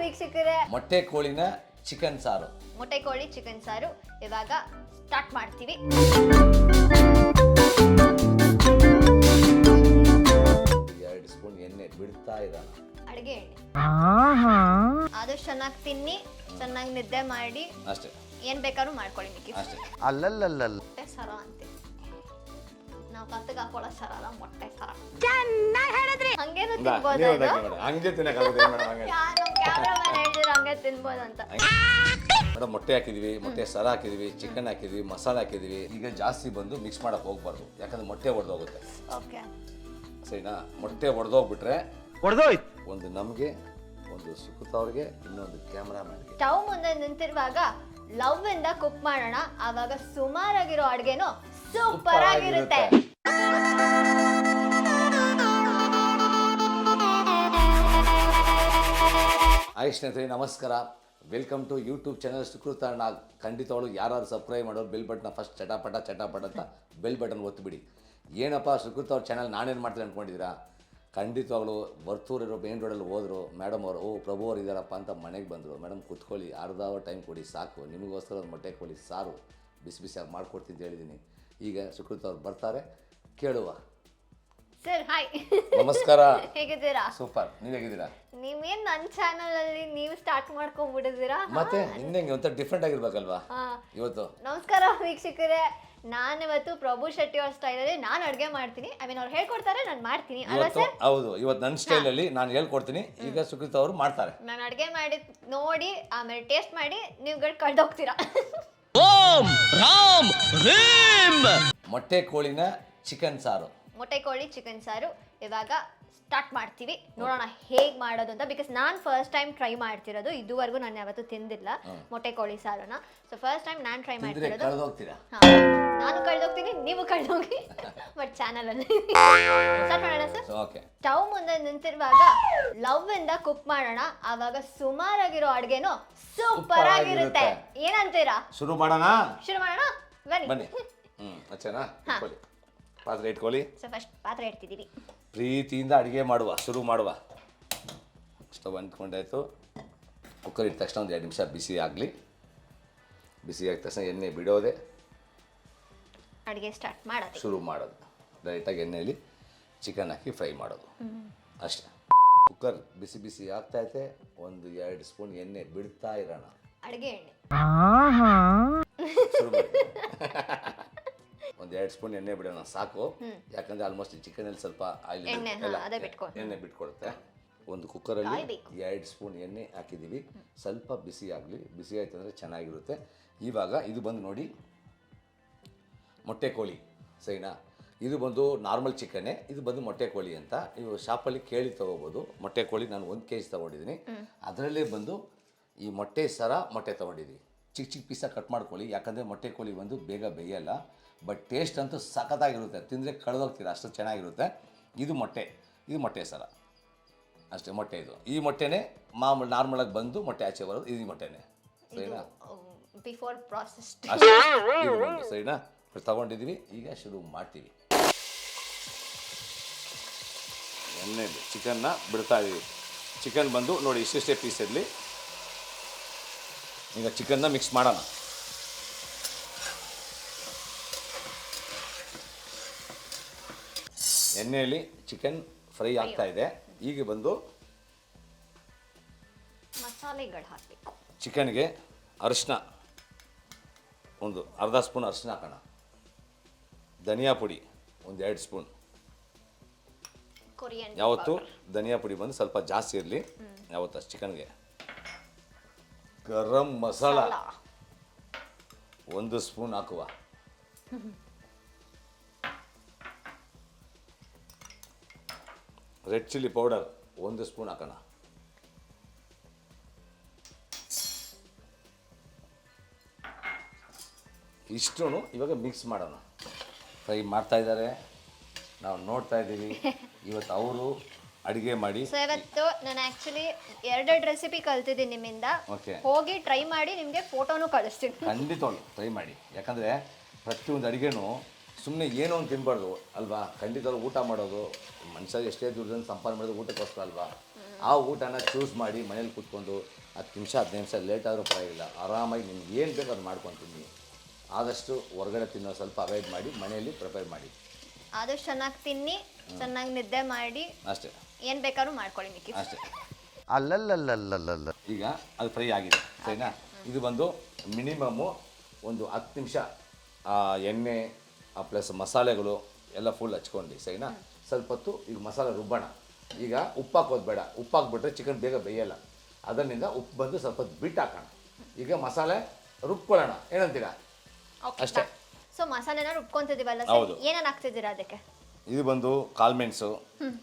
ವೀಕ್ಷಕರೇ, ಮೊಟ್ಟೆ ಕೋಳಿನ ಚಿಕನ್ ಸಾರು. ಮೊಟ್ಟೆ ಕೋಳಿ ಚಿಕನ್ ಸಾರು ಇವಾಗ ಸ್ಟಾರ್ಟ್ ಮಾಡ್ತೀವಿ. ಎರಡು ಸ್ಪೂನ್ ಎಣ್ಣೆ ಬಿಡ್ತಾ ಇದ್ದಾನ. ಅಡುಗೆ ಎಣ್ಣೆ ಆದಷ್ಟು ಚೆನ್ನಾಗಿ ತಿನ್ನಿ, ಚೆನ್ನಾಗಿ ನಿದ್ದೆ ಮಾಡಿ, ಅಷ್ಟೇ. ಏನ್ ಬೇಕಾದ್ರೂ ಮಾಡ್ಕೊಳ್ಳಿ ಮಿಕ್ಕಿ. ಅಷ್ಟೇ. ಮೊಟ್ಟೆ ಸರ ಅಂತೆ ನಾವು ಕತ್ತಿಗೆ ಹಾಕೊಳ್ಳೋ ಸರ ಅಲ್ಲ, ಮೊಟ್ಟೆ ಸರ. ಚೆನ್ನಾಗಿ ಹೇಳಿದ್ರಿ. ಹಂಗೇನು ತಿನ್ಬೋದು, ಹಂಗೆ ತಿನ್ನಕ್ಕಾಗುತ್ತೆ ಕ್ಯಾಮ್ರಾಮನ್ ಹೇಳಿದ್ರು ಹಂಗೆ ತಿನ್ಬೋದು ಅಂತ. ಮೇಡಮ್, ಮೊಟ್ಟೆ ಹಾಕಿದ್ವಿ, ಮೊಟ್ಟೆ ಸರ ಹಾಕಿದ್ವಿ, ಚಿಕನ್ ಹಾಕಿದ್ವಿ, ಮಸಾಲೆ ಹಾಕಿದ್ವಿ. ಈಗ ಜಾಸ್ತಿ ಬಂದು ಮಿಕ್ಸ್ ಮಾಡಕ್ ಹೋಗ್ಬಾರ್ದು, ಯಾಕಂದ್ರೆ ಮೊಟ್ಟೆ ಒಡೆದೋಗುತ್ತೆ. ಓಕೆ, ಸರಿನಾ? ಮೊಟ್ಟೆ ಒಡೆದೋಗ್ಬಿಟ್ರೆ ಒಂದು ನಮಗೆ, ಒಂದು ಸುಕುತವ್ರಿಗೆ, ಇನ್ನೊಂದು ಕ್ಯಾಮ್ರಾಮನ್ಗೆ. ಸ್ಟವ್ ಮುಂದೆ ನಿಂತಿರುವಾಗ ಲವ್ ಇಂದ ಕುಕ್ ಮಾಡೋಣ, ಆವಾಗ ಸುಮಾರಾಗಿರೋ ಅಡ್ಗೆನು ಸೂಪರ್ ಆಗಿರುತ್ತೆ. ಹಾಯ್ ಸ್ನೇಹಿತರೆ, ನಮಸ್ಕಾರ. Welcome to YouTube channel Sukrutha. ಖಂಡಿತವಾಗ್ಲು ಯಾರು ಸಬ್ಸ್ಕ್ರೈಬ್ ಮಾಡೋರು ಬೆಲ್ ಬಟನ್ ಫಸ್ಟ್ ಚಟಾಪಟ ಅಂತ ಬೆಲ್ ಬಟನ್ ಒತ್ತಿಬಿಡಿ. ಏನಪ್ಪ ಸುಕೃತ ಅವ್ರ ಚಾನಲ್ ನಾನೇನು ಮಾಡ್ತೀನಿ ಅಂದ್ಕೊಂಡಿದ್ದೀರಾ? ಖಂಡಿತವಾಗ್ಲು ವರ್ತೂರಿರೋ ಮೇನ್ ರೋಡಲ್ಲಿ ಹೋದರು. ಮೇಡಮ್ ಅವರು, ಪ್ರಭು ಅವರು ಇದ್ದಾರಪ್ಪ ಅಂತ ಮನೆಗೆ ಬಂದರು. ಮೇಡಮ್ ಕೂತ್ಕೊಳ್ಳಿ, ಅರ್ಧ ಅವರ್ ಟೈಮ್ ಕೊಡಿ ಸಾಕು, ನಿಮಗೋಸ್ಕರ ಒಂದು ಮೊಟ್ಟೆ ಕೋಳಿ ಸಾರು ಬಿಸಿ ಬಿಸಿಯಾಗಿ ಮಾಡ್ಕೊಡ್ತೀನಿ ಅಂತ ಹೇಳಿದ್ದೀನಿ. ಈಗ ಸುಕೃತ ಅವ್ರು ಬರ್ತಾರೆ, ಕೇಳುವ. ಸರ್ ಹಾಯ್, ನಮಸ್ಕಾರ. ಹೇಗಿದ್ದೀರಾ? ಸೂಪರ್. ನೀವು ಹೇಗಿದ್ದೀರಾ? ನೀವೇನ್ ನನ್ನ ಚಾನಲ್ ಅಲ್ಲಿ ನೀವು ಸ್ಟಾರ್ಟ್ ಮಾಡ್ಕೊಂಡ್ಬಿಟ್ಟಿದ್ದೀರಾ? ಮತ್ತೆ ಇನ್ನೇಂಗೆ ಒಂಥರ ಡಿಫ್ರೆಂಟ್ ಆಗಿರ್ಬೇಕಲ್ವಾ ಇವತ್ತು? ನಮಸ್ಕಾರ ವೀಕ್ಷಕರೇ, ನಾನಿವತ್ತು ಪ್ರಭು ಶೆಟ್ಟಿ ಅವ್ರ ಸ್ಟೈಲಲ್ಲಿ ನಾನು ಅಡುಗೆ ಮಾಡ್ತೀನಿ. ಐ ಮೀನ್ ಅವ್ರು ಹೇಳ್ಕೊಡ್ತಾರೆ, ನಾನು ಮಾಡ್ತೀನಿ ಅಲ್ವಾ ಸರ್? ಹೌದು, ಇವತ್ತು ನನ್ನ ಸ್ಟೈಲಲ್ಲಿ ನಾನು ಹೇಳ್ಕೊಡ್ತೀನಿ. ಈಗ ಸುಕೃತ ಅವರು ಮಾಡ್ತಾರೆ. ನಾನು ಅಡುಗೆ ಮಾಡಿ ನೋಡಿ ಆಮೇಲೆ ಟೇಸ್ಟ್ ಮಾಡಿ ನೀವುಗಳು ಕಳ್ದೋಗ್ತೀರಾ. ಓಂ ರಾಮ್ ರೀಂ. ಮೊಟ್ಟೆ ಕೋಳಿನ ಚಿಕನ್ ಸಾರು. ಮೊಟ್ಟೆ ಕೋಳಿ ಚಿಕನ್ ಸಾರು ಇವಾಗ ಸ್ಟಾರ್ಟ್ ಮಾಡ್ತೀವಿ. ನೋಡೋಣ ಹೇಗೆ ಮಾಡೋದು ಅಂತ. ಬಿಕಾಸ್ ನಾನು ಫಸ್ಟ್ ಟೈಮ್ ಟ್ರೈ ಮಾಡ್ತಿರೋದು, ಇದುವರೆಗೂ ನಾನು ಯಾವತ್ತೂ ತಿಂದಿಲ್ಲ ಮೊಟ್ಟೆ ಕೋಳಿ ಸಾರನ್ನ. ಸೊ ಫಸ್ಟ್ ಟೈಮ್ ನಾನು ಟ್ರೈ ಮಾಡ್ತಿರೋದು. ನಾನು ಕಳ್ದೋಗ್ತೀನಿ, ನೀವು ಕಳ್ದೋಗಿ ಬಟ್ ಚಾನಲಲ್ಲಿ ಸ್ಟಾರ್ಟ್ ಮಾಡೋಣ ಸರ್. ಓಕೆ. ಸ್ಟವ್ ಮುಂದೆ ನಿಂತಿರುವಾಗ ಲವ್ ಇಂದ ಕುಕ್ ಮಾಡೋಣ, ಆವಾಗ ಸುಮಾರಾಗಿರೋ ಅಡುಗೆನು ಸೂಪರ್ ಆಗಿರುತ್ತೆ. ಏನಂತೀರಾ? ಶುರು ಮಾಡೋಣ. ಬನ್ನಿ. ಅಚ್ಚನಾ? ಪಾತ್ರೆ ಇಟ್ಕೊಳ್ಳಿ. ಸೊ ಫಸ್ಟ್ ಪಾತ್ರೆ ಇಡ್ತಿದ್ದೀವಿ. ಪ್ರೀತಿಯಿಂದ ಅಡುಗೆ ಮಾಡುವ, ಶುರು ಮಾಡುವ. ಸ್ಟವ್ ಅಂಟ್ಕೊಂಡಾಯ್ತು. ಕುಕ್ಕರ್ ಇಟ್ಟ ತಕ್ಷಣ ಒಂದು 2 ನಿಮಿಷ ಬಿಸಿ ಆಗಲಿ. ಬಿಸಿ ಆಗಿದ ತಕ್ಷಣ ಎಣ್ಣೆ ಬಿಡೋದೆ, ಅಡುಗೆ ಸ್ಟಾರ್ಟ್ ಮಾಡೋದು, ಶುರು ಮಾಡೋದು. ಡೈರೆಕ್ಟಾಗಿ ಎಣ್ಣೆಯಲ್ಲಿ ಚಿಕನ್ ಹಾಕಿ ಫ್ರೈ ಮಾಡೋದು ಅಷ್ಟೇ. ಕುಕ್ಕರ್ ಬಿಸಿ ಬಿಸಿ ಆಗ್ತೈತೆ. ಒಂದು 2 ಸ್ಪೂನ್ ಎಣ್ಣೆ ಬಿಡ್ತಾ ಇರೋಣ. ಅಡುಗೆ ಎಣ್ಣೆ ಶುರು ಮಾಡಿ. ಒಂದು 2 ಸ್ಪೂನ್ ಎಣ್ಣೆ ಬಿಡೋಣ ಸಾಕು, ಯಾಕಂದರೆ ಆಲ್ಮೋಸ್ಟ್ ಚಿಕನಲ್ಲಿ ಸ್ವಲ್ಪ ಆಯಿಲ್ ಎಣ್ಣೆ ಬಿಟ್ಕೊಡುತ್ತೆ. ಒಂದು ಕುಕ್ಕರಲ್ಲಿ 2 ಸ್ಪೂನ್ ಎಣ್ಣೆ ಹಾಕಿದ್ದೀವಿ. ಸ್ವಲ್ಪ ಬಿಸಿ ಆಗಲಿ. ಬಿಸಿ ಆಯ್ತು ಅಂದರೆ ಚೆನ್ನಾಗಿರುತ್ತೆ. ಇವಾಗ ಇದು ಬಂದು ನೋಡಿ, ಮೊಟ್ಟೆ ಕೋಳಿ, ಸರಿನಾ? ಇದು ಬಂದು ನಾರ್ಮಲ್ ಚಿಕನ್ನೇ, ಇದು ಬಂದು ಮೊಟ್ಟೆ ಕೋಳಿ ಅಂತ. ನೀವು ಶಾಪಲ್ಲಿ ಕೇಳಿ ತೊಗೋಬೋದು. ಮೊಟ್ಟೆ ಕೋಳಿ ನಾನು 1 kg ತೊಗೊಂಡಿದ್ದೀನಿ. ಅದರಲ್ಲೇ ಬಂದು ಈ ಮೊಟ್ಟೆ ಸರ ಮೊಟ್ಟೆ ತೊಗೊಂಡಿದ್ದೀವಿ. ಚಿಕ್ಕ ಚಿಕ್ಕ ಪೀಸಾಗಿ ಕಟ್ ಮಾಡ್ಕೊಳ್ಳಿ, ಯಾಕಂದರೆ ಮೊಟ್ಟೆ ಕೋಳಿ ಬಂದು ಬೇಗ ಬೇಯಲ್ಲ. ಬಟ್ ಟೇಸ್ಟ್ ಅಂತೂ ಸಖತ್ತಾಗಿರುತ್ತೆ, ತಿಂದರೆ ಕಳೆದೋಗ್ತೀರ, ಅಷ್ಟು ಚೆನ್ನಾಗಿರುತ್ತೆ. ಇದು ಮೊಟ್ಟೆ ಸರ ಅಷ್ಟೇ. ಮೊಟ್ಟೆ ಇದು, ಈ ಮೊಟ್ಟೆನೇ ಮಾಮೂಲು ನಾರ್ಮಲಾಗಿ ಬಂದು ಮೊಟ್ಟೆ ಆಚೆ ಬರೋದು, ಇದು ಮೊಟ್ಟೆನೇ, ಸರಿನಾ? ಬಿಫೋರ್ ಪ್ರಾಸೆಸ್ ಸರಿನಾ? ತಗೊಂಡಿದ್ದೀವಿ. ಈಗ ಶುರು ಮಾಡ್ತೀವಿ. ಎಣ್ಣೆ ಚಿಕನ್ನ ಬಿಡ್ತಾ ಇದ್ದೀವಿ. ಚಿಕನ್ ಬಂದು ನೋಡಿ ಇಷ್ಟಿಷ್ಟೇ ಪೀಸ್ ಇರಲಿ. ಈಗ ಚಿಕನ್ನ ಮಿಕ್ಸ್ ಮಾಡೋಣ. ಎಣ್ಣೆಯಲ್ಲಿ ಚಿಕನ್ ಫ್ರೈ ಆಗ್ತಾ ಇದೆ. ಈಗ ಬಂದು ಮಸಾಲೆಗಳು ಹಾಕಬೇಕು. ಚಿಕನ್ಗೆ ಅರಿಶಿನ, ಒಂದು ಅರ್ಧ ಸ್ಪೂನ್ ಅರಿಶಿನ ಹಾಕೋಣ. ಧನಿಯಾ ಪುಡಿ ಒಂದು 2 ಸ್ಪೂನ್. ಯಾವತ್ತು ಧನಿಯಾ ಪುಡಿ ಬಂದು ಸ್ವಲ್ಪ ಜಾಸ್ತಿ ಇರಲಿ ಯಾವತ್ತು ಚಿಕನ್ಗೆ. ಗರಂ ಮಸಾಲ 1 ಸ್ಪೂನ್ ಹಾಕುವ. ರೆಡ್ ಚಿಲ್ಲಿ ಪೌಡರ್ 1 ಸ್ಪೂನ್ ಹಾಕೋಣ. ಇಷ್ಟು ಇವಾಗ ಮಿಕ್ಸ್ ಮಾಡೋಣ. ಫ್ರೈ ಮಾಡ್ತಾ ಇದ್ದಾರೆ, ನಾವು ನೋಡ್ತಾ ಇದ್ದೀವಿ. ಇವತ್ತು ಅವರು ಅಡುಗೆ ಮಾಡಿ. ಸೊ ಇವತ್ತು ನಾನು ಆ್ಯಕ್ಚುಲಿ 2 ರೆಸಿಪಿ ಕಲ್ತಿದ್ದೀನಿ ನಿಮ್ಮಿಂದ. ಹೋಗಿ ಟ್ರೈ ಮಾಡಿ ನಿಮಗೆ ಫೋಟೋನು ಕಳಿಸ್ತೀನಿ. ಖಂಡಿತವಾಗ್ಲು ಟ್ರೈ ಮಾಡಿ, ಯಾಕಂದರೆ ಪ್ರತಿಯೊಂದು ಅಡುಗೆನೂ ಸುಮ್ಮನೆ ಏನೋ ಒಂದು ತಿನ್ಬಾರ್ದು ಅಲ್ವಾ? ಖಂಡಿತವಾಗ್ಲೂ ಊಟ ಮಾಡೋದು, ಮನುಷ್ಯ ಎಷ್ಟೇ ದುಡ್ಡನ್ನು ಸಂಪಾದನೆ ಮಾಡೋದು ಊಟಕ್ಕೋಸ್ಕರ ಅಲ್ವಾ? ಆ ಊಟನ ಚೂಸ್ ಮಾಡಿ ಮನೇಲಿ ಕೂತ್ಕೊಂಡು 10 ನಿಮಿಷ 15 ನಿಮಿಷ ಲೇಟ್ ಆದರೂ ಪರವಾಗಿಲ್ಲ, ಆರಾಮಾಗಿ ನಿಮ್ಗೆ ಏನು ಬೇಕು ಅದು ಮಾಡ್ಕೊತೀನಿ. ಆದಷ್ಟು ಹೊರಗಡೆ ತಿನ್ನೋ ಸ್ವಲ್ಪ ಅವಾಯ್ಡ್ ಮಾಡಿ, ಮನೆಯಲ್ಲಿ ಪ್ರಿಪೇರ್ ಮಾಡಿ. ಆದಷ್ಟು ಚೆನ್ನಾಗಿ ತಿನ್ನಿ, ಚೆನ್ನಾಗಿ ನಿದ್ದೆ ಮಾಡಿ, ಅಷ್ಟೇ, ಏನು ಬೇಕಾದ್ರೂ ಮಾಡ್ಕೊಳ್ಳಿ ಮಿಕ್ಕಿ. ಅಷ್ಟೇ. ಅಲ್ಲಲ್ಲಲ್ಲಲ್ಲಲ್ಲ ಈಗ ಅದು ಫ್ರೈ ಆಗಿದೆ ಸರಿನಾ. ಇದು ಬಂದು ಮಿನಿಮಮ್ಮು ಒಂದು 10 ನಿಮಿಷ ಎಣ್ಣೆ ಪ್ಲಸ್ ಮಸಾಲೆಗಳು ಎಲ್ಲ ಫುಲ್ ಹಚ್ಕೊಂಡು ಸರಿನಾ. ಸ್ವಲ್ಪ ಹೊತ್ತು ಈಗ ಮಸಾಲೆ ರುಬ್ಬೋಣ. ಈಗ ಉಪ್ಪು ಹಾಕೋದು ಬೇಡ, ಉಪ್ಪು ಹಾಕ್ಬಿಟ್ರೆ ಚಿಕನ್ ಬೇಗ ಬೇಯಲ್ಲ. ಅದರಿಂದ ಉಪ್ಪು ಬಂದು ಸ್ವಲ್ಪ ಹೊತ್ತು ಬಿಟ್ಟು ಹಾಕೋಣ. ಈಗ ಮಸಾಲೆ ರುಬ್ಕೊಳ್ಳೋಣ, ಏನಂತೀರಾ? ಅಷ್ಟೇ. ಸೊ ಮಸಾಲೆನ ರುಬ್ಕೊಂತಿದೀವಲ್ಲ ಹೌದು. ಸರ್, ಏನೇನು ಹಾಕ್ತಿದ್ದೀರಾ ಅದಕ್ಕೆ? ಇದು ಬಂದು ಕಾಳುಮೆಣಸು,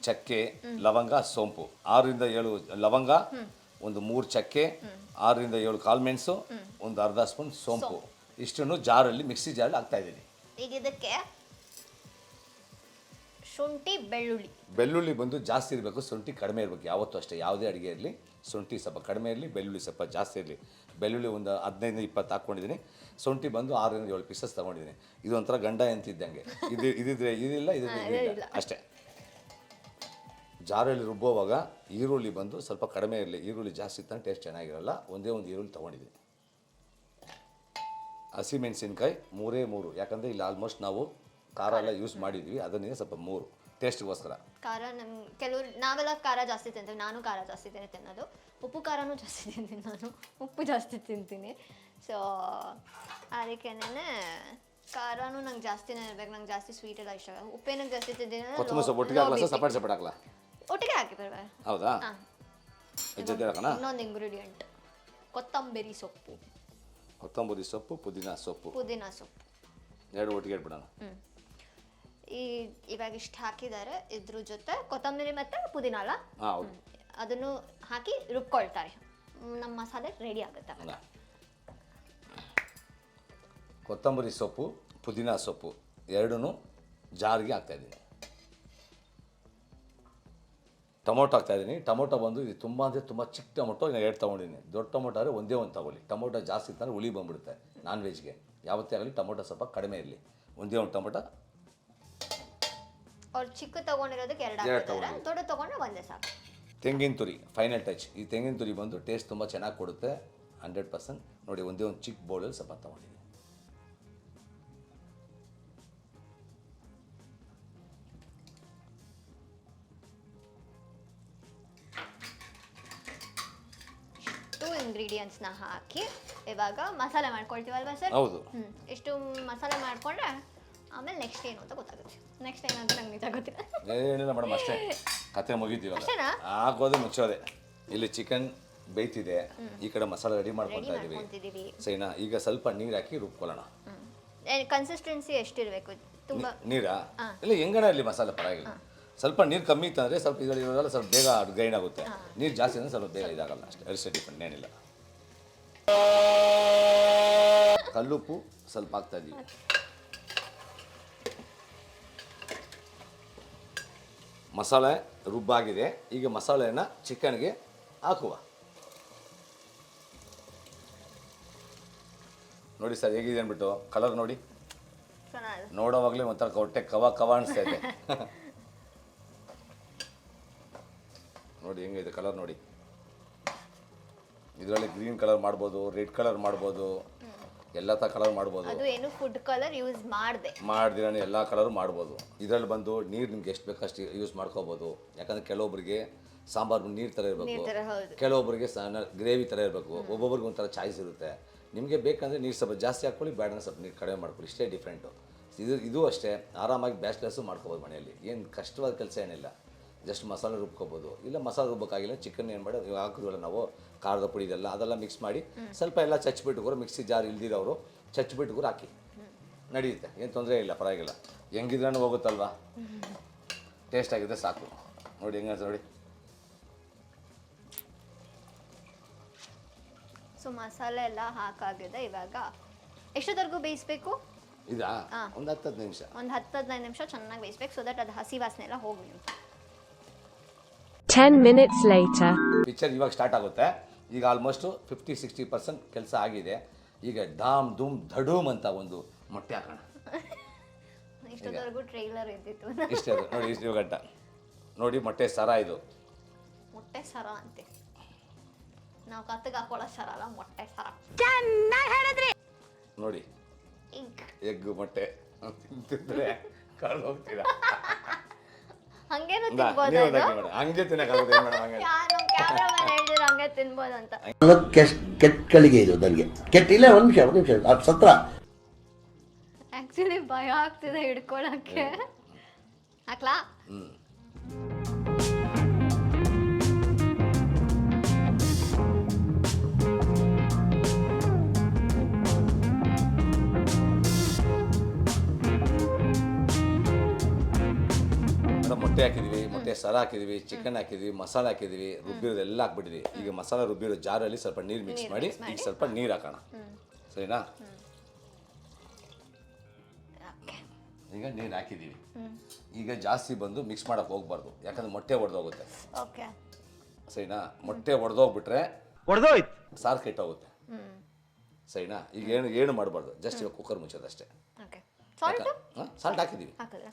ಚಕ್ಕೆ, ಲವಂಗ, ಸೋಂಪು. 6 ರಿಂದ 7 ಲವಂಗ, ಒಂದು 3 ಚಕ್ಕೆ, 6 ರಿಂದ 7 ಕಾಳುಮೆಣಸು, ಒಂದು ಅರ್ಧ ಸ್ಪೂನ್ ಸೋಂಪು. ಇಷ್ಟನ್ನು ಜಾರಲ್ಲಿ, ಮಿಕ್ಸಿ ಜಾರಲ್ಲಿ ಹಾಕ್ತಾ ಇದ್ದೀನಿ. ಈಗ ಇದಕ್ಕೆ ಶುಂಠಿ ಬೆಳ್ಳುಳ್ಳಿ ಬಂದು ಜಾಸ್ತಿ ಇರಬೇಕು, ಶುಂಠಿ ಕಡಿಮೆ ಇರಬೇಕು. ಯಾವತ್ತೂ ಅಷ್ಟೇ, ಯಾವುದೇ ಅಡುಗೆ ಇರಲಿ ಶುಂಠಿ ಸ್ವಲ್ಪ ಕಡಿಮೆ ಇರಲಿ, ಬೆಳ್ಳುಳ್ಳಿ ಸ್ವಲ್ಪ ಜಾಸ್ತಿ ಇರಲಿ. ಬೆಳ್ಳುಳ್ಳಿ ಒಂದು 15 ರಿಂದ 20 ಹಾಕ್ಕೊಂಡಿದ್ದೀನಿ. ಶುಂಠಿ ಬಂದು 6 ರಿಂದ 7 ಪೀಸಸ್ ತೊಗೊಂಡಿದ್ದೀನಿ. ಇದು ಒಂಥರ ಗಂಡ ಅಂತಿದ್ದಂಗೆ, ಇದಿದ್ರೆ ಇದಿಲ್ಲ, ಇದಿಲ್ಲ ಅಷ್ಟೇ. ಜಾರಲ್ಲಿ ರುಬ್ಬೋವಾಗ ಈರುಳ್ಳಿ ಬಂದು ಸ್ವಲ್ಪ ಕಡಿಮೆ ಇರಲಿ, ಈರುಳ್ಳಿ ಜಾಸ್ತಿ ಇತ್ತು ಟೇಸ್ಟ್ ಚೆನ್ನಾಗಿರಲ್ಲ. ಒಂದೇ ಒಂದು ಈರುಳ್ಳಿ ತೊಗೊಂಡಿದ್ದೀನಿ. ಹಸಿಮೆಣಸಿನ್ಕಾಯಿ 3 ಯಾಕಂದರೆ ಇಲ್ಲಿ ಆಲ್ಮೋಸ್ಟ್ ನಾವು ಖಾರ ಎಲ್ಲ ಯೂಸ್ ಮಾಡಿದ್ವಿ, ಅದನ್ನೇ ಸ್ವಲ್ಪ 3 ಟೇಸ್ಟ್ಗೋಸ್ಕರ. ಖಾರ ಕೆಲವರು ನಾವೆಲ್ಲ ಖಾರ ಜಾಸ್ತಿ ತಿಂತೀವಿ, ನಾನು ಖಾರ ಜಾಸ್ತಿ ತಿನ್ನೋದು. ಉಪ್ಪು ಖಾರನೂ ಜಾಸ್ತಿ ತಿಂತೀನಿ ನಾನು, ಉಪ್ಪು ಜಾಸ್ತಿ ತಿಂತೀನಿ. ಸೊ ಅದಕ್ಕೇನೆ ಖಾರನೂ ನಂಗೆ ಜಾಸ್ತಿನೇ ಇರ್ಬೇಕು, ನಂಗೆ ಜಾಸ್ತಿ ಸ್ವೀಟ್ ಎಲ್ಲ ಇಷ್ಟ ಆಗಲ್ಲ. ಉಪ್ಪೇನಕ್ಕೆ ಜಾಸ್ತಿ ತಿಂತೀನಿ. ಕೊತ್ತಂಬರಿ ಸೊಪ್ಪು ಒಟ್ಟಿಗೆ ಹಾಕಲ್ಲ, ಸಪರೇಟ್ ಹಾಕಲ್ಲ? ಒಟ್ಟಿಗೆ ಹಾಕಿ ಪರವಾಗಿಲ್ಲ. ಹೌದಾ? ಜೊತೆ ಹಾಕೋಣ. ಇನ್ನೊಂದು ಇಂಗ್ರೀಡಿಯೆಂಟ್ ಕೊತ್ತಂಬರಿ ಸೊಪ್ಪು, ಪುದೀನ ಸೊಪ್ಪು 2 ಒಟ್ಟಿಗೆ ಇಟ್ಬಿಡೋಣ. ಇವಾಗ ಇಷ್ಟು ಹಾಕಿದ್ದಾರೆ. ಇದ್ರ ಜೊತೆ ಕೊತ್ತಂಬರಿ ಮತ್ತೆ ಪುದೀನ ಅಲ್ಲ, ಅದನ್ನು ಹಾಕಿ ರುಬ್ಕೊಳ್ತಾರೆ. ನಮ್ಮ ಮಸಾಲೆ ರೆಡಿ ಆಗುತ್ತೆ. ಕೊತ್ತಂಬರಿ ಸೊಪ್ಪು, ಪುದೀನ ಸೊಪ್ಪು 2 ಜಾರಿಗೆ ಹಾಕ್ತಾಯಿದ್ದೀನಿ. ಟೊಮೊಟೊ ಹಾಕ್ತಾಯಿದ್ದೀನಿ. ಟೊಮೊಟೊ ಬಂದು ಇದು ತುಂಬ ಅಂದರೆ ತುಂಬ ಚಿಕ್ಕ ಟೊಮೊಟೊ 2 ತೊಗೊಂಡಿದ್ದೀನಿ. ದೊಡ್ಡ ಟೊಮೊಟೊ ಆದರೆ ಒಂದೇ ಒಂದು ತೊಗೊಳ್ಳಿ. ಟೊಮೊಟೊ ಜಾಸ್ತಿ ಇತ್ತಂದರೆ ಹುಳಿ ಬಂದುಬಿಡುತ್ತೆ ನಾನ್ ವೆಜ್ಗೆ. ಯಾವತ್ತೇ ಆಗಲಿ ಟೊಮೊಟೊ ಸ್ವಲ್ಪ ಕಡಿಮೆ ಇರಲಿ. ಒಂದೇ ಒಂದು ಟೊಮೊಟೊ. ಅವ್ರು ಚಿಕ್ಕ ತೊಗೊಂಡಿರೋದಕ್ಕೆ 2 ಹಾಕ್ತಾರೆ, ದೊಡ್ಡ ತೊಗೊಂಡ್ರೆ ಒಂದೇ ಸಾಕು. ತೆಂಗಿನ ತುರಿ ಫೈನಲ್ ಟಚ್. ಈ ತೆಂಗಿನ ತುರಿ ಬಂದು ಟೇಸ್ಟ್ ತುಂಬ ಚೆನ್ನಾಗಿ ಕೊಡುತ್ತೆ 100%. ನೋಡಿ, ಒಂದೇ ಒಂದು ಚಿಕ್ಕ ಬೌಲಲ್ಲಿ ಸ್ವಲ್ಪ ತೊಗೊಂಡಿದ್ದೀನಿ. ಇಂಗ್ರೀಡಿಯೆಂಟ್ಸ್ನ ಹಾಕಿ ಇವಾಗ ಮಸಾಲೆ ಮಾಡ್ಕೊಳ್ತೀವಲ್ವಾ ಸರ್? ಹೌದು. ಇಷ್ಟು ಮಸಾಲೆ ಮಾಡ್ಕೊಂಡ್ರೆ ಆಮೇಲೆ ನೆಕ್ಸ್ಟ್ ಏನು ಅಂತ ಗೊತ್ತಾಗುತ್ತೆ. ನೆಕ್ಸ್ಟ್ ಏನಂತ ನಂಗೆ ನಿಜ ಗೊತ್ತಿಲ್ಲ. ಏನಿಲ್ಲ ಮೇಡಮ್, ಅಷ್ಟೇ, ಕತೆ ಮುಗೀತೀವಲ್ಲ. ಅಷ್ಟೇನಾ? ಹಾಕೋದು ಮುಚ್ಚೋದೆ. ಇಲ್ಲಿ ಚಿಕನ್ ಬೇಯ್ತಿದೆ, ಈ ಕಡೆ ಮಸಾಲೆ ರೆಡಿ ಮಾಡ್ಕೊತಾ ಇದ್ದೀವಿ ಸರಿನಾ. ಈಗ ಸ್ವಲ್ಪ ನೀರು ಹಾಕಿ ರುಬ್ಕೊಳ್ಳೋಣ. ಕನ್ಸಿಸ್ಟೆನ್ಸಿ ಎಷ್ಟಿರಬೇಕು? ತುಂಬ ನೀರಾ? ಇಲ್ಲ, ಹೆಂಗಣ ಇರಲಿ ಮಸಾಲೆ ಪರವಾಗಿಲ್ಲ. ಸ್ವಲ್ಪ ನೀರು ಕಮ್ಮಿ ಇತ್ತಂದರೆ ಸ್ವಲ್ಪ ಇದರಲ್ಲಿ ಸ್ವಲ್ಪ ಬೇಗ ಗ್ರೈಂಡ್ ಆಗುತ್ತೆ. ನೀರು ಜಾಸ್ತಿ ಅಂದರೆ ಸ್ವಲ್ಪ ಬೇಗ ಇದಾಗಲ್ಲ ಅಷ್ಟೇ. ಅರಿಶೆ ಡಿಫ್ರೆಂಟ್ ಏನಿಲ್ಲ. ಕಲ್ಲುಪ್ಪು ಸ್ವಲ್ಪ ಹಾಕ್ತಾ ಇದ್ದೀವಿ. ಮಸಾಲೆ ರುಬ್ಬಾಗಿದೆ. ಈಗ ಮಸಾಲೆನ ಚಿಕನ್ಗೆ ಹಾಕುವ. ನೋಡಿ ಸರ್ ಹೇಗಿದೆ ಅಂದ್ಬಿಟ್ಟು ಕಲರ್ ನೋಡಿ. ನೋಡೋವಾಗಲೇ ಒಂಥರ ಹೊಟ್ಟೆ ಕವ ಅನಿಸ್ತಾ ಇದೆ. ನೋಡಿ ಹೆಂಗಿದೆ ಕಲರ್ ನೋಡಿ. ಇದರಲ್ಲಿ ಗ್ರೀನ್ ಕಲರ್ ಮಾಡ್ಬೋದು, ರೆಡ್ ಕಲರ್ ಮಾಡ್ಬೋದು, ಎಲ್ಲ ಥರ ಕಲರ್ ಮಾಡ್ಬೋದು. ಅದು ಏನು ಫುಡ್ ಕಲರ್ ಯೂಸ್ ಮಾಡ್ದಿರಾನೆ ಎಲ್ಲ ಕಲರ್ ಮಾಡ್ಬೋದು. ಇದರಲ್ಲಿ ಬಂದು ನೀರು ನಿಮ್ಗೆ ಎಷ್ಟು ಬೇಕಷ್ಟು ಯೂಸ್ ಮಾಡ್ಕೋಬೋದು. ಯಾಕಂದರೆ ಕೆಲವೊಬ್ಬರಿಗೆ ಸಾಂಬಾರು ನೀರು ಥರ ಇರಬೇಕು, ಕೆಲವೊಬ್ಬರಿಗೆ ಗ್ರೇವಿ ಥರ ಇರಬೇಕು, ಒಬ್ಬೊಬ್ರಿಗೆ ಒಂಥರ ಚಾಯ್ಸ್ ಇರುತ್ತೆ. ನಿಮಗೆ ಬೇಕಂದರೆ ನೀರು ಸ್ವಲ್ಪ ಜಾಸ್ತಿ ಹಾಕ್ಕೊಳ್ಳಿ, ಬೇಡ ಸ್ವಲ್ಪ ನೀರು ಕಡಿಮೆ ಮಾಡ್ಕೊಳ್ಳಿ, ಇಷ್ಟೇ ಡಿಫ್ರೆಂಟು. ಇದು ಅಷ್ಟೇ ಆರಾಮಾಗಿ ಬ್ಯಾಚ್ಲರ್ಸು ಮಾಡ್ಕೋಬೋದು ಮನೆಯಲ್ಲಿ. ಏನು ಕಷ್ಟವಾದ ಕೆಲಸ ಏನಿಲ್ಲ. ಜಸ್ಟ್ ಮಸಾಲೆ ರುಬ್ಕೋಬೋದು. ಇಲ್ಲ ಮಸಾಲೆ ರುಬ್ಬೋಕ್ಕಾಗಿಲ್ಲ, ಚಿಕನ್ ಏನು ಮಾಡೋದು ಇವಾಗ ಹಾಕಿದ್ವಲ್ಲ ನಾವು ಖಾರದ ಪುಡಿ ಅದೆಲ್ಲ ಮಿಕ್ಸ್ ಮಾಡಿ ಸ್ವಲ್ಪ ಎಲ್ಲ ಚಚ್ಬಿಟ್ಟು ಮಿಕ್ಸಿ ಜಾರ್ ಇಲ್ದಿರೋರು ಚಚ್ಬಿಟ್ಟು ಹಾಕಿ ನಡೆಯುತ್ತೆ, ಏನು ತೊಂದರೆ ಇಲ್ಲ, ಪರವಾಗಿಲ್ಲ. ಹೆಂಗಿದ್ರೂ ಹೋಗುತ್ತಲ್ವಾ, ಟೇಸ್ಟ್ ಆಗಿದೆ ಸಾಕು. ನೋಡಿ ಹೆಂಗ ನೋಡಿ. ಸೊ ಮಸಾಲೆ ಎಲ್ಲ ಹಾಕಾಗಿದೆ. ಇವಾಗ ಎಷ್ಟೊತ್ತವರೆಗೂ ಬೇಯಿಸ್ಬೇಕು? ಇದಾ ಒಂದು 10-15 ನಿಮಿಷ. ಒಂದು 10-15 ನಿಮಿಷ ಚೆನ್ನಾಗಿ ಬೇಯಿಸ್ಬೇಕು, ಸೊ ದಟ್ ಅದು ಹಸಿ ವಾಸನೆ ಎಲ್ಲ ಹೋಗಿ. 10 minutes later. ಪಿಕ್ಚರ್ ಇವಾಗ ಸ್ಟಾರ್ಟ್ ಆಗುತ್ತೆ. ಈಗ ಆಲ್ಮೋಸ್ಟು 50-60% ಕೆಲಸ ಆಗಿದೆ. ಈಗ ಧಾಮ್ ಧೂಮ್ ಧಡೂಮ್ ಅಂತ ಒಂದು ಮೊಟ್ಟೆ ಹಾಕೋಣ. ಇಷ್ಟೊತ್ತವರೆಗೂ ಟ್ರೈಲರ್ ಇದ್ದಿತ್ತು. ಇಷ್ಟೇ ನೋಡಿ, ಇಷ್ಟು ಗಂಟ ನೋಡಿ ಮೊಟ್ಟೆ ಸರ ಇದು. ಮೊಟ್ಟೆ ಸರ ಅಂತೆ. ನಾವು ಕತ್ತಿಗೆ ಹಾಕೊಳ್ಳೋ ಸರ ಅಲ್ಲ, ಮೊಟ್ಟೆ ಸರ. ನೋಡಿ ಎಗ್ ಮೊಟ್ಟೆ ತಿಂತಿದ್ರೆ ಕಳ್ದು ಹೋಗ್ತೀರಾ. ಹಂಗೇನು ತಿನ್ಬೋದು ಅದು? ಹಂಗೆ ತಿನ್ನಕ್ಕಾಗುತ್ತೆ ಮೇಡಮ್. ಹಂಗೆ ನಮ್ಮ ಕ್ಯಾಮ್ರಾಮನ್ ಹೇಳಿದ್ರು ಹಂಗೆ ತಿನ್ಬೋದು ಅಂತ. ಕೆಟ್ಟಗಳಿಗೆ ಇದು ನನಗೆ ಕೆಟ್ಟಿಲ್ಲ. ಒಂದು ನಿಮಿಷ ಅದು ಸತ್ರ. ಆಕ್ಚುಲಿ ಭಯ ಆಗ್ತಿದೆ ಹಿಡ್ಕೊಳಕ್ಕೆ. ಹಾಕ್ಲಾ? ಮೊಟ್ಟೆ ಹಾಕಿದ್ವಿ, ಮೊಟ್ಟೆ ಸರ ಹಾಕಿದ್ವಿ, ಚಿಕನ್ ಹಾಕಿದ್ವಿ, ಮಸಾಲೆ ಹಾಕಿದ್ವಿ, ರುಬ್ಬಿರೋದು ಎಲ್ಲ ಹಾಕ್ಬಿಟ್ಟಿದ್ವಿ. ಈಗ ಮಸಾಲೆ ರುಬ್ಬಿರೋ ಜಾರಲ್ಲಿ ಸ್ವಲ್ಪ ನೀರು ಮಿಕ್ಸ್ ಮಾಡಿ ಈಗ ಸ್ವಲ್ಪ ನೀರು ಹಾಕೋಣ. ಸರಿನಾ? ಈಗ ನೀರು ಹಾಕಿದ್ದೀವಿ. ಈಗ ಜಾಸ್ತಿ ಬಂದು ಮಿಕ್ಸ್ ಮಾಡೋಕೆ ಹೋಗ್ಬಾರ್ದು, ಯಾಕಂದ್ರೆ ಮೊಟ್ಟೆ ಒಡೆದೋಗುತ್ತೆ. ಸರಿನಾ? ಮೊಟ್ಟೆ ಒಡೆದೋಗ್ಬಿಟ್ರೆ ಸಾರು ಕೆಟ್ಟೋಗುತ್ತೆ. ಸರಿನಾ? ಈಗ ಏನು ಮಾಡಬಾರ್ದು, ಜಸ್ಟ್ ಇವಾಗ ಕುಕ್ಕರ್ ಮುಚ್ಚೋದಷ್ಟೇ. ಸಾಲ್ಟ್ ಹಾಕಿದ್ದೀವಿ,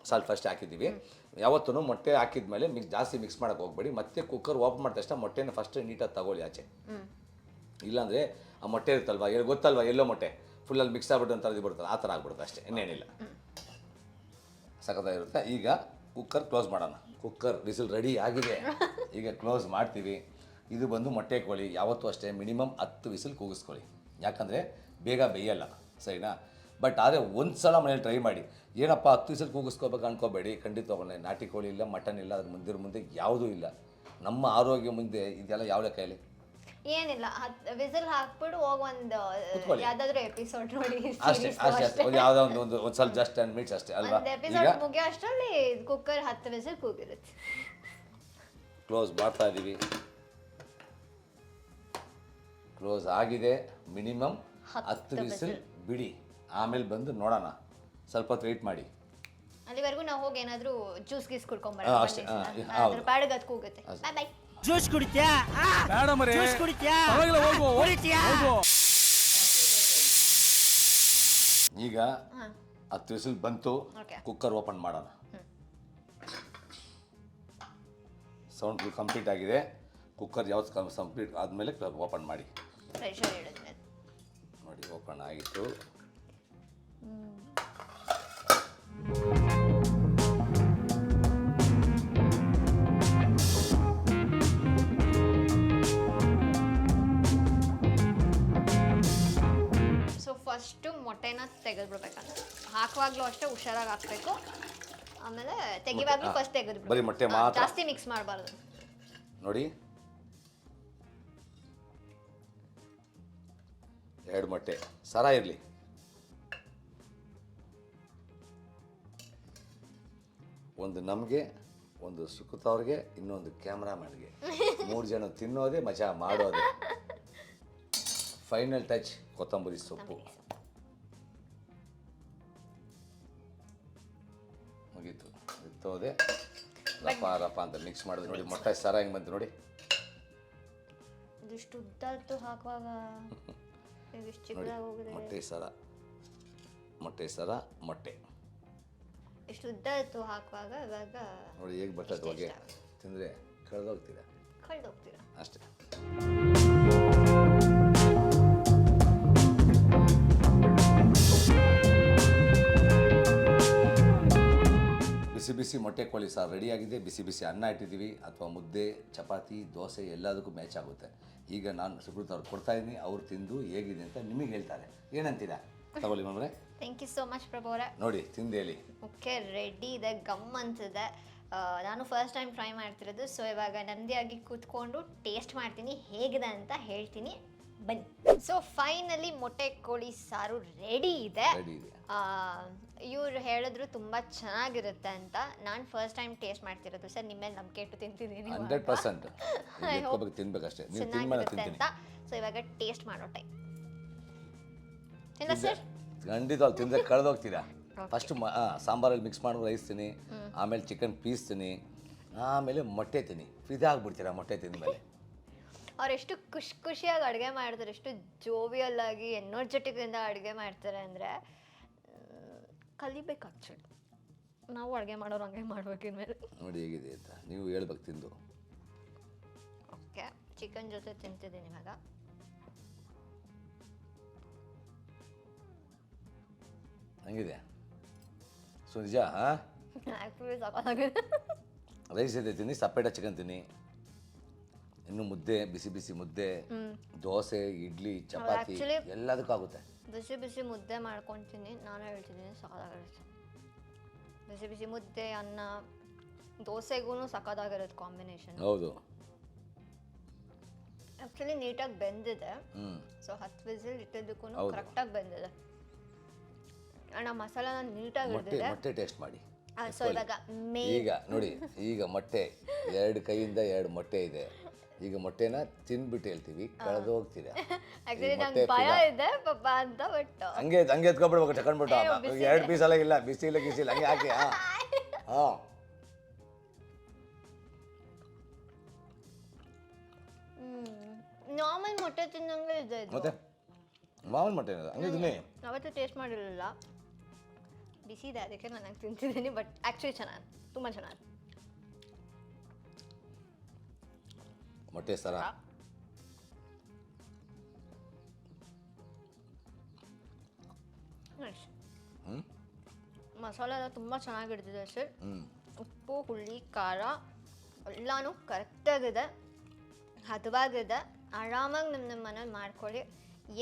ಸಾಲ್ಟ್ ಫಸ್ಟ್ ಹಾಕಿದ್ದೀವಿ. ಯಾವತ್ತೂ ಮೊಟ್ಟೆ ಹಾಕಿದ್ಮೇಲೆ ಜಾಸ್ತಿ ಮಿಕ್ಸ್ ಮಾಡೋಕೆ ಹೋಗ್ಬೇಡಿ. ಮತ್ತೆ ಕುಕ್ಕರ್ ಓಪನ್ ಮಾಡಿದ ತಕ್ಷಣ ಮೊಟ್ಟೆನ ಫಸ್ಟ್ ನೀಟಾಗಿ ತಗೊಳ್ಳಿ ಆಚೆ. ಇಲ್ಲಾಂದರೆ ಆ ಮೊಟ್ಟೆ ಇರುತ್ತಲ್ವ, ಗೊತ್ತಲ್ವ ಎಲ್ಲೋ ಮೊಟ್ಟೆ ಫುಲ್ಲಲ್ಲಿ ಮಿಕ್ಸ್ ಆಗ್ಬಿಟ್ಟು ಅಂತ ಬರುತ್ತಲ್ಲ, ಆ ಥರ ಆಗ್ಬಿಡುತ್ತೆ ಅಷ್ಟೇ, ಇನ್ನೇನಿಲ್ಲ. ಸಖತ್ತಾಗಿರುತ್ತೆ. ಈಗ ಕುಕ್ಕರ್ ಕ್ಲೋಸ್ ಮಾಡೋಣ. ಕುಕ್ಕರ್ ವಿಸಿಲ್ ರೆಡಿ ಆಗಿದೆ. ಈಗ ಕ್ಲೋಸ್ ಮಾಡ್ತೀವಿ. ಇದು ಬಂದು ಮೊಟ್ಟೆ ಕೋಳಿ. ಯಾವತ್ತೂ ಅಷ್ಟೇ ಮಿನಿಮಮ್ 10 ವಿಸಿಲ್ ಕೂಗಿಸ್ಕೊಳ್ಳಿ, ಯಾಕಂದರೆ ಬೇಗ ಬೇಯಲ್ಲ. ಸರಿನಾ? ಬಟ್ ಆದರೆ ಒಂದು ಸಲ ಮನೇಲಿ ಟ್ರೈ ಮಾಡಿ. ಏನಪ್ಪ 10 ವಿಸಿಲ್ ಕೂಗಿಸ್ಕೋಬೇಕು ಅನ್ಕೋಬೇಡಿ, ಖಂಡಿತವಾಗಲೇ ನಾಟಿ ಕೋಳಿ ಇಲ್ಲ, ಮಟನ್ ಇಲ್ಲ, ಅದ್ರ ಮುಂದೆ ಯಾವುದೂ ಇಲ್ಲ. ನಮ್ಮ ಆರೋಗ್ಯ ಮುಂದೆ ಇದೆಲ್ಲ ಯಾವ ಲೆಕ್ಕ ಏನಿಲ್ಲ. ವಿಸಿಲ್ ಹಾಕ್ಬಿಟ್ಟು ಹೋಗಿ ಒಂದು ಯಾವ್ದಾದ್ರು ಎಪಿಸೋಡ್ ನೋಡಿ. ಅಷ್ಟೇ ಯಾವುದೋ ಒಂದು ಸ್ವಲ್ಪ ಜಸ್ಟ್ 10 ಮಿನಿಟ್ಸ್ ಅಷ್ಟೇ ಅಲ್ವಾ? ಎಪಿಸೋಡ್ ಮುಗಿಯೋ ಅಷ್ಟರಲ್ಲಿ ಕುಕ್ಕರ್ 10 ವಿಸಿಲ್ ಕೂಗಿರುತ್ತೆ. ಕ್ಲೋಸ್ ಮಾಡ್ತಾ ಇದ್ದೀವಿ. ಕ್ಲೋಸ್ ಆಗಿದೆ. ಮಿನಿಮಮ್ 10 ವಿಸಿಲ್ ಬಿಡಿ, ಆಮೇಲೆ ಬಂದು ನೋಡೋಣ. ಸ್ವಲ್ಪ ಹೊತ್ತು ವೆಯ್ಟ್ ಮಾಡಿ. ಅಲ್ಲಿವರೆಗೂ ನಾವು ಹೋಗಿ ಏನಾದರೂ ಜ್ಯೂಸ್ ಗೀಸ್ ಕುಡ್ಕೊಂಬರೋಣ. ಅಷ್ಟೇ. ಅದ್ರ ಪಾಡಿಗೆ ಅದು ಕೂಗುತ್ತೆ. ಬಾಯ್ ಬಾಯ್. ಜ್ಯೂಸ್ ಕುಡಿತ್ಯಾ? ಬೇಡ ಮರೆ. ಜ್ಯೂಸ್ ಕುಡಿತ್ಯಾ? ಪರವಾಗಿಲ್ಲ, ಹೋಗು. ಕುಡಿತ್ಯಾ? ಈಗ 10 ವಿಸಿಲ್ ಬಂತು. ಕುಕ್ಕರ್ ಓಪನ್ ಮಾಡೋಣ. ಸೌಂಡ್ ಫುಲ್ ಕಂಪ್ಲೀಟ್ ಆಗಿದೆ. ಕುಕ್ಕರ್ ಯಾವ್ದು ಕಂಪ್ಲೀಟ್ ಆದಮೇಲೆ ಓಪನ್ ಮಾಡಿ. ನೋಡಿ ಓಪನ್ ಆಗಿತ್ತು. ಫಸ್ಟು ಮೊಟ್ಟೆನ ತೆಗೆದ್ಬಿಡ್ಬೇಕಂತ. ಹಾಕುವಾಗ್ಲೂ ಅಷ್ಟೇ ಹುಷಾರಾಗಿ ಹಾಕಬೇಕು. ಆಮೇಲೆ ತೆಗಿವಾಗ್ಲೂ ಫಸ್ಟ್ ತೆಗೆದ್ಬಿಡ್ಬೇಕು. ಬರೀ ಮೊಟ್ಟೆ ಮಾತ್ರ, ಜಾಸ್ತಿ ಮಿಕ್ಸ್ ಮಾಡಬಾರ್ದು. ನೋಡಿ 2 ಮೊಟ್ಟೆ ಸರ ಇರಲಿ. ಒಂದು ನಮಗೆ, ಒಂದು ಸುಕುತವ್ರಿಗೆ, ಇನ್ನೊಂದು ಕ್ಯಾಮ್ರಾಮನ್ಗೆ. 3 ಜನ ತಿನ್ನೋದೇ ಮಜಾ ಮಾಡೋದೇ. ಫೈನಲ್ ಟಚ್ ಕೊತ್ತಂಬರಿ ಸೊಪ್ಪು. ಮುಗೀತು. ಇತ್ತೋದೆ ರಪ ರಪ ಅಂತ ಮಿಕ್ಸ್ ಮಾಡಿದ್ರೆ ನೋಡಿ ಮೊಟ್ಟೆ ಸರ ಹೆಂಗೆ ಬಂತು ನೋಡಿ. ಇದಿಷ್ಟು ಉದ್ದ ಹಾಕುವಾಗ ಮೊಟ್ಟೆ ಸರ, ಮೊಟ್ಟೆ ಸರ, ಮೊಟ್ಟೆ ಇಷ್ಟು ಉದ್ದ ಇತ್ತು ಹಾಕುವಾಗ. ಇವಾಗ ನೋಡಿ ಹೇಗೆ ಬರ್ತದೆ ಹೊಗೆ. ತಿಂದರೆ ಕಳೆದೋಗ್ತೀರಾ ಅಷ್ಟೇ. ಬಿಸಿ ಬಿಸಿ ಮೊಟ್ಟೆ ಕೋಳಿ ಸಾರು ರೆಡಿಯಾಗಿದೆ. ಬಿಸಿ ಬಿಸಿ ಅನ್ನ ಇಟ್ಟಿದ್ದೀವಿ, ಅಥವಾ ಮುದ್ದೆ, ಚಪಾತಿ, ದೋಸೆ ಎಲ್ಲದಕ್ಕೂ ಮ್ಯಾಚ್ ಆಗುತ್ತೆ. ಈಗ ನಾನು ಸುಕೃತ್ ಅವ್ರು ಕೊಡ್ತಾಯಿದ್ದೀನಿ. ಅವ್ರು ತಿಂದು ಹೇಗಿದೆ ಅಂತ ನಿಮಗೆ ಹೇಳ್ತಾರೆ. ಏನಂತೀರಾ? ತಗೊಳ್ಳಿ ಮಮ್ಮರೆ. ಥ್ಯಾಂಕ್ ಯು ಸೋ ಮಚ್ ಪ್ರಭು ಅವರೇ. ನೋಡಿ ತಿಂದು ಹೇಳಿ. ಓಕೆ, ರೆಡಿ ಇದೆ, ಗಮ್ ಅಂತಿದೆ. ನಾನು ಫಸ್ಟ್ ಟೈಮ್ ಟ್ರೈ ಮಾಡ್ತಿರೋದು. ಸೊ ಇವಾಗ ನಂದಿಯಾಗಿ ಕೂತ್ಕೊಂಡು ಟೇಸ್ಟ್ ಮಾಡ್ತೀನಿ, ಹೇಗಿದೆ ಅಂತ ಹೇಳ್ತೀನಿ, ಬನ್ನಿ. ಸೊ ಫೈನಲಿ ಮೊಟ್ಟೆ ಕೋಳಿ ಸಾರು ರೆಡಿ ಇದೆ. ಇವ್ರು ಹೇಳಿದ್ರು ತುಂಬ ಚೆನ್ನಾಗಿರುತ್ತೆ ಅಂತ. ನಾನು ಫಸ್ಟ್ ಟೈಮ್ ಟೇಸ್ಟ್ ಮಾಡ್ತಿರೋದು ಸರ್. ನಿಮ್ಮ ಮೇಲೆ ನಂಬಿಕೆ ಇಟ್ಟು ತಿಂತಿದ್ದೀನಿ. 100% ತಿನ್ಬೇಕಷ್ಟೇ. ಚೆನ್ನಾಗಿರುತ್ತೆ ಅಂತ. ಸೊ ಇವಾಗ ಟೇಸ್ಟ್ ಮಾಡೋ ಟೈಮ್. ಇಲ್ಲ ಸರ್, ಖಂಡಿತ ಅಲ್ಲಿ ತಿಂದರೆ ಕಳೆದೋಗ್ತೀರಾ. ಫಸ್ಟ್ ಸಾಂಬಾರಲ್ಲಿ ಮಿಕ್ಸ್ ಮಾಡಿ ರೈಸ್ ತಿನ್ನಿ, ಆಮೇಲೆ ಚಿಕನ್ ಪೀಸ್ ತಿನ್ನಿ, ಆಮೇಲೆ ಮೊಟ್ಟೆ ತಿನ್ನಿ. ಫಿದಾಗ್ಬಿಡ್ತೀರಾ ಮೊಟ್ಟೆ ತಿಂದಮೇಲೆ. ಅವ್ರು ಎಷ್ಟು ಖುಷಿಯಾಗಿ ಅಡುಗೆ ಮಾಡ್ತಾರೆ, ಎಷ್ಟು ಜೋವಿಯಲ್ ಆಗಿ ಎನರ್ಜೆಟಿಕ್ಕಿಂದ ಅಡುಗೆ ಮಾಡ್ತಾರೆ ಅಂದರೆ ಕಲಿಬೇಕು. ಆ್ಯಕ್ಚುಲಿ ನಾವು ಅಡುಗೆ ಮಾಡೋರು ಹಂಗೆ ಮಾಡ್ಬೇಕು ಇನ್ಮೇಲೆ. ನೋಡಿ ಹೇಗಿದೆ ಅಂತ ನೀವು ಹೇಳ್ಬೇಕು ತಿಂದು. ಚಿಕನ್ ಜೊತೆ ತಿಂತಿದ್ದೀನಿ ಇವಾಗ. ಹಂಗಿದೆ ಸೊ ನಿಜ ಆ್ಯಕ್ಚುಲಿ ಸಾಕಾಗಿದೆ. ರೈಸ್ ಇದೆ ತಿನ್ನಿ, ಸಪ್ರೇಟ ಚಿಕನ್ ತಿನ್ನಿ, ಇನ್ನು ಮುದ್ದೆ, ಬಿಸಿ ಬಿಸಿ ಮುದ್ದೆ, ದೋಸೆ, ಇಡ್ಲಿ, ಚಪಾತಿ actually- ಎಲ್ಲದಕ್ಕೂ ಆಗುತ್ತೆ. ಬಿಸಿ ಬಿಸಿ ಮುದ್ದೆ ಮಾಡ್ಕೊತೀನಿ, ನಾನು ಹೇಳ್ತಿದ್ದೀನಿ ಸಖತ್ತಾಗಿರುತ್ತೆ. ಬಿಸಿ ಬಿಸಿ ಮುದ್ದೆ, ಅನ್ನ, ದೋಸೆಗೂ ಸಖತ್ತಾಗಿರುತ್ತೆ ಕಾಂಬಿನೇಷನ್. ಹೌದು. ಆ್ಯಕ್ಚುಲಿ ನೀಟಾಗಿ ಬೆಂದಿದೆ. ಸೊ 10 ವಿಸಿಲ್ ಇಟ್ಟಿದ್ದಕ್ಕೂ ಕರೆಕ್ಟಾಗಿ ಬೆಂದಿದೆ. ಅಣ್ಣ ಮಸಾಲಾನ ನೀಟಾಗಿ ಹಿಡಿದಿದೆ. ಮೊಟ್ಟೆ ಟೇಸ್ಟ್ ಮಾಡಿ. ಸೊ ಇವಾಗ ಈಗ ನೋಡಿ, ಈಗ ಮೊಟ್ಟೆ 2 ಕೈಯಿಂದ 2 ಮೊಟ್ಟೆ ಇದೆ. ಈಗ ಮೊಟ್ಟೆನ ತಿನ್ಬಿಟ್ಟು ಹೇಳ್ತೀವಿ, ಕಳೆದು ಹೋಗ್ತೀರಾ. ಆ್ಯಕ್ಚುಲಿ ನಂಗೆ ಭಯ ಇದೆ ಪಾಪ ಅಂತ, ಬಟ್ ಹಂಗೆ ಎತ್ಕೊಬಿಡ್ಬೇಕು ತಗೊಂಡ್ಬಿಟ್ಟು. 2 ಪೀಸ್ ಎಲ್ಲ ಇಲ್ಲ, ಬಿಸಿ ಇಲ್ಲ ಗಿಸಿ ಇಲ್ಲ, ಹಂಗೆ ಹಾಕಿ. ಹಾಂ ನಾರ್ಮಲ್ ಮೊಟ್ಟೆ ತಿನ್ನಂಗೆ ಇದೆ ಇದು. ಮತ್ತೆ ಮಾವಿನ ಮೊಟ್ಟೆ ಹಂಗೆ ತಿನ್ನಿ. ಅವತ್ತು ಟೇಸ್ಟ್ ಮಾಡಿರಲಿಲ್ಲ, ಬಿಸಿ ಇದೆ ಅದಕ್ಕೆ ನಾನು ತಿಂತಿದ್ದೀನಿ. ಬಟ್ ಆ್ಯಕ್ಚುಲಿ ಚೆನ್ನಾಗಿ, ತುಂಬ ಚೆನ್ನಾಗಿ. ಮೊಟ್ಟೆ ಸರ ಮಸಾಲೆ ಎಲ್ಲ ತುಂಬ ಚೆನ್ನಾಗಿ ಹಿಡಿದಿದೆ ಸರ್. ಉಪ್ಪು, ಹುಳಿ, ಖಾರ ಎಲ್ಲನೂ ಕರೆಕ್ಟಾಗಿದೆ, ಹದವಾಗಿದೆ. ಆರಾಮಾಗಿ ನಿಮ್ಮ ಮನೇಲಿ ಮಾಡ್ಕೊಳ್ಳಿ.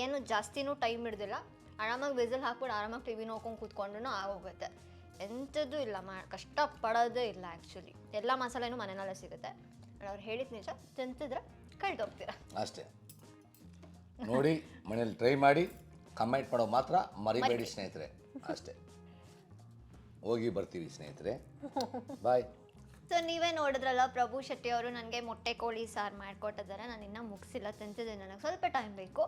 ಏನು ಜಾಸ್ತಿನೂ ಟೈಮ್ ಹಿಡ್ದಿಲ್ಲ. ಆರಾಮಾಗಿ ವಿಸಿಲ್ ಹಾಕ್ಬಿಟ್ಟು ಆರಾಮಾಗಿ ಟಿ ವಿ ನೋಡ್ಕೊಂಡು ಕೂತ್ಕೊಂಡ್ರೂ ಆಗೋಗುತ್ತೆ. ಎಂಥದ್ದು ಇಲ್ಲ, ಕಷ್ಟಪಡೋದೇ ಇಲ್ಲ. ಆ್ಯಕ್ಚುಲಿ ಎಲ್ಲ ಮಸಾಲೆನೂ ಮನೆಯಲ್ಲೇ ಸಿಗುತ್ತೆ. ಅವ್ರು ಹೇಳಿದ ನಿಜ, ತಿಂತಿದ್ರೆ ಕಳ್ದೋಗ್ತೀರಾ ಅಷ್ಟೇ. ನೋಡಿ, ಮನೇಲಿ ಟ್ರೈ ಮಾಡಿ, ಕಮೆಂಟ್ ಮಾಡೋ ಮಾತ್ರ ಮರಿಬೇಡಿ ಸ್ನೇಹಿತರೆ. ಅಷ್ಟೇ. ಹೋಗಿ ಬರ್ತೀವಿ ಸ್ನೇಹಿತರೆ, ಬಾಯ್. ಸೊ ನೀವೇ ನೋಡಿದ್ರಲ್ಲ, ಪ್ರಭು ಶೆಟ್ಟಿ ಅವರು ನನಗೆ ಮೊಟ್ಟೆ ಕೋಳಿ ಸಾರು ಮಾಡಿಕೊಟ್ಟಿದ್ದಾರೆ. ನಾನು ಇನ್ನೂ ಮುಗಿಸಿಲ್ಲ, ತಿಂತಿದ್ದೀನಿ, ನನಗೆ ಸ್ವಲ್ಪ ಟೈಮ್ ಬೇಕು.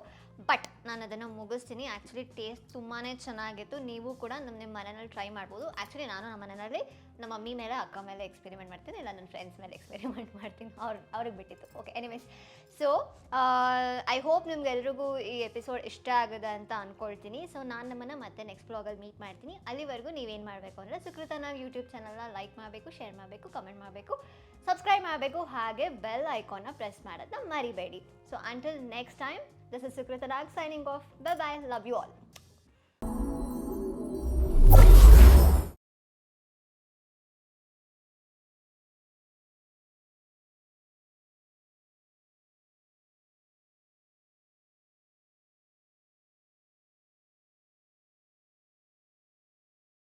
ಬಟ್ ನಾನು ಅದನ್ನು ಮುಗಿಸ್ತೀನಿ. ಆ್ಯಕ್ಚುಲಿ ಟೇಸ್ಟ್ ತುಂಬಾ ಚೆನ್ನಾಗಿತ್ತು. ನೀವು ಕೂಡ ನಿಮ್ಮ ಮನೆಯಲ್ಲಿ ಟ್ರೈ ಮಾಡ್ಬೋದು. ಆ್ಯಕ್ಚುಲಿ ನಾನು ನಮ್ಮ ಮನೆಯಲ್ಲಿ ನಮ್ಮ ಮಮ್ಮಿ ಮೇಲೆ, ಅಕ್ಕ ಮೇಲೆ ಎಕ್ಸ್ಪೆರಿಮೆಂಟ್ ಮಾಡ್ತೀನಿ, ಇಲ್ಲ ನನ್ನ ಫ್ರೆಂಡ್ಸ್ ಮೇಲೆ ಎಕ್ಸ್ಪೆರಿಮೆಂಟ್ ಮಾಡ್ತೀನಿ. ಅವ್ರಿಗೆ ಬಿಟ್ಟಿತ್ತು. Okay, anyways, so I hope ನಿಮ್ಗೆಲ್ರಿಗೂ ಈ ಎಪಿಸೋಡ್ ಇಷ್ಟ ಆಗಿದೆ ಅಂತ ಅಂದ್ಕೊಳ್ತೀನಿ. ಸೊ ನಾನು ನಮ್ಮನ್ನು ಮತ್ತೆ ನೆಕ್ಸ್ಟ್ ವ್ಲಾಗಲ್ಲಿ ಮೀಟ್ ಮಾಡ್ತೀನಿ. ಅಲ್ಲಿವರೆಗೂ ನೀವೇನು ಮಾಡಬೇಕು ಅಂದರೆ ಸುಕೃತನ ಯೂಟ್ಯೂಬ್ ಚಾನಲ್ನ ಲೈಕ್ ಮಾಡಬೇಕು, ಶೇರ್ ಮಾಡಬೇಕು, ಕಮೆಂಟ್ ಮಾಡಬೇಕು, ಸಬ್ಸ್ಕ್ರೈಬ್ ಮಾಡಬೇಕು, ಹಾಗೆ ಬೆಲ್ ಐಕಾನ್ನ ಪ್ರೆಸ್ ಮಾಡೋದನ್ನ ಮರಿಬೇಡಿ. So until next time, this is Sukrutha Nag signing off. Bye bye, love you all.